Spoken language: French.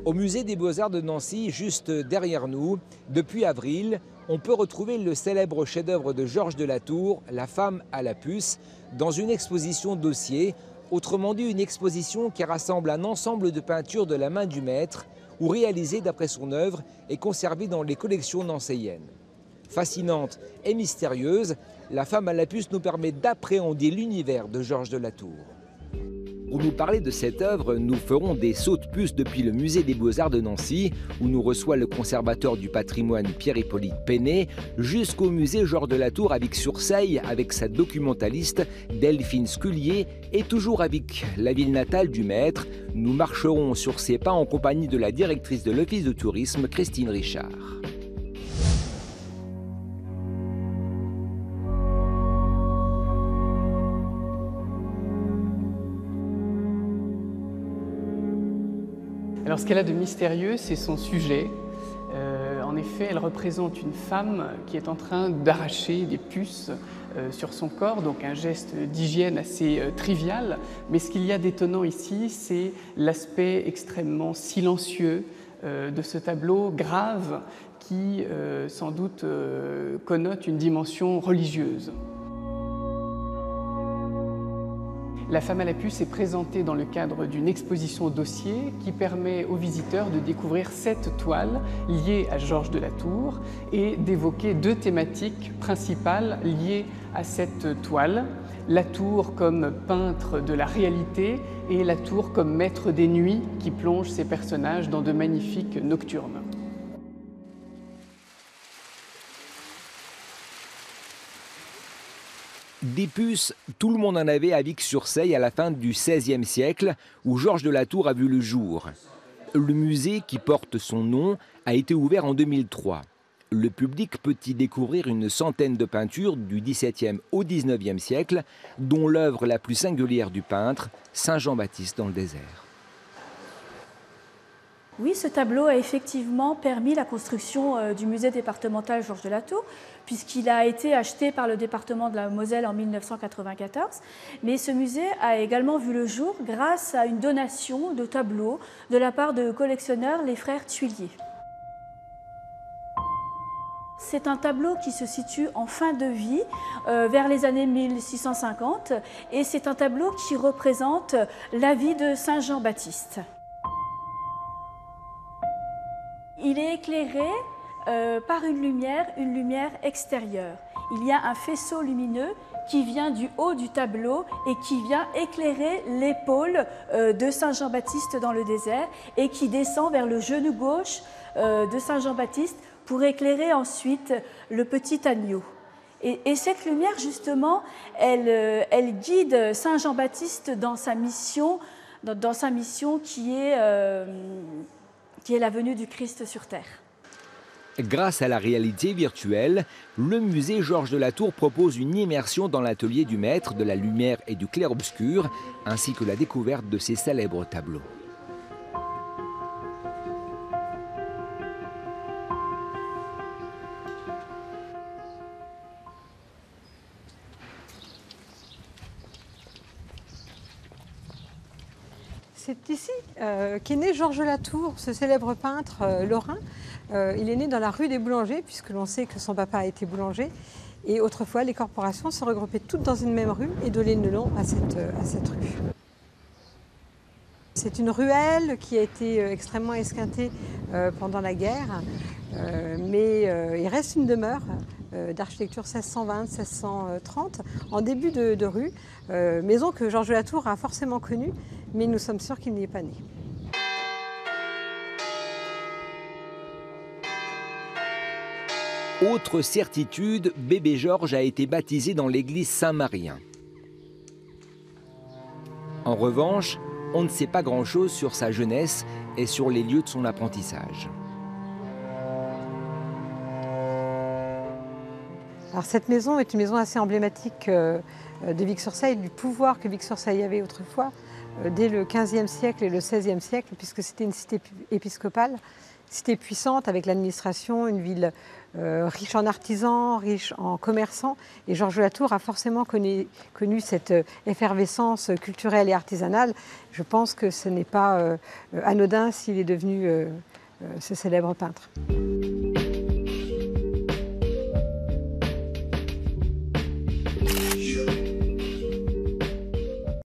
Au musée des Beaux-Arts de Nancy, juste derrière nous, depuis avril, on peut retrouver le célèbre chef-d'œuvre de Georges de la Tour, La femme à la puce, dans une exposition dossier, autrement dit une exposition qui rassemble un ensemble de peintures de la main du maître ou réalisées d'après son œuvre et conservées dans les collections nancéiennes. Fascinante et mystérieuse, La femme à la puce nous permet d'appréhender l'univers de Georges de la Tour. Pour nous parler de cette œuvre, nous ferons des sauts de puce depuis le musée des Beaux-Arts de Nancy, où nous reçoit le conservateur du patrimoine Pierre-Hippolyte Pénet, jusqu'au musée Georges de la Tour à Vic-sur-Seille avec sa documentaliste Delphine Scullier, et toujours à Vic, la ville natale du maître. Nous marcherons sur ses pas en compagnie de la directrice de l'Office de tourisme, Christine Richard. Alors ce qu'elle a de mystérieux, c'est son sujet. En effet, elle représente une femme qui est en train d'arracher des puces sur son corps, donc un geste d'hygiène assez trivial. Mais ce qu'il y a d'étonnant ici, c'est l'aspect extrêmement silencieux de ce tableau grave qui, sans doute, connote une dimension religieuse. La femme à la puce est présentée dans le cadre d'une exposition dossier qui permet aux visiteurs de découvrir 7 toiles liées à Georges de la Tour et d'évoquer 2 thématiques principales liées à cette toile. La tour comme peintre de la réalité et la tour comme maître des nuits qui plonge ses personnages dans de magnifiques nocturnes. Des puces, tout le monde en avait à Vic-sur-Seille à la fin du XVIe siècle, où Georges de la Tour a vu le jour. Le musée qui porte son nom a été ouvert en 2003. Le public peut y découvrir une centaine de peintures du XVIIe au XIXe siècle, dont l'œuvre la plus singulière du peintre, Saint Jean-Baptiste dans le désert. Oui, ce tableau a effectivement permis la construction du musée départemental Georges de la Tour, puisqu'il a été acheté par le département de la Moselle en 1994. Mais ce musée a également vu le jour grâce à une donation de tableaux de la part de collectionneurs, les frères Tuillier. C'est un tableau qui se situe en fin de vie, vers les années 1650, et c'est un tableau qui représente la vie de Saint Jean-Baptiste. Il est éclairé par une lumière extérieure. Il y a un faisceau lumineux qui vient du haut du tableau et qui vient éclairer l'épaule de Saint Jean-Baptiste dans le désert et qui descend vers le genou gauche de Saint Jean-Baptiste pour éclairer ensuite le petit agneau. Et cette lumière, justement, elle guide Saint Jean-Baptiste dans sa mission qui est la venue du Christ sur terre. Grâce à la réalité virtuelle, le musée Georges de la Tour propose une immersion dans l'atelier du maître de la lumière et du clair-obscur, ainsi que la découverte de ses célèbres tableaux. C'est ici qu'est né Georges de la Tour, ce célèbre peintre lorrain. Il est né dans la rue des Boulangers, puisque l'on sait que son papa a été boulanger. Et autrefois, les corporations se regroupaient toutes dans une même rue et donnaient le nom à cette rue. C'est une ruelle qui a été extrêmement esquintée pendant la guerre, mais il reste une demeure d'architecture 1620-1630 en début de rue, maison que Georges de la Tour a forcément connue, mais nous sommes sûrs qu'il n'y est pas né. Autre certitude, bébé Georges a été baptisé dans l'église Saint-Marien. En revanche, on ne sait pas grand-chose sur sa jeunesse et sur les lieux de son apprentissage. Alors cette maison est une maison assez emblématique de Vic-sur-Seille, du pouvoir que Vic-sur-Seille avait autrefois, dès le XVe siècle et le XVIe siècle, puisque c'était une cité épiscopale, cité puissante avec l'administration, une ville riche en artisans, riche en commerçants. Et Georges de la Tour a forcément connu cette effervescence culturelle et artisanale. Je pense que ce n'est pas anodin s'il est devenu ce célèbre peintre.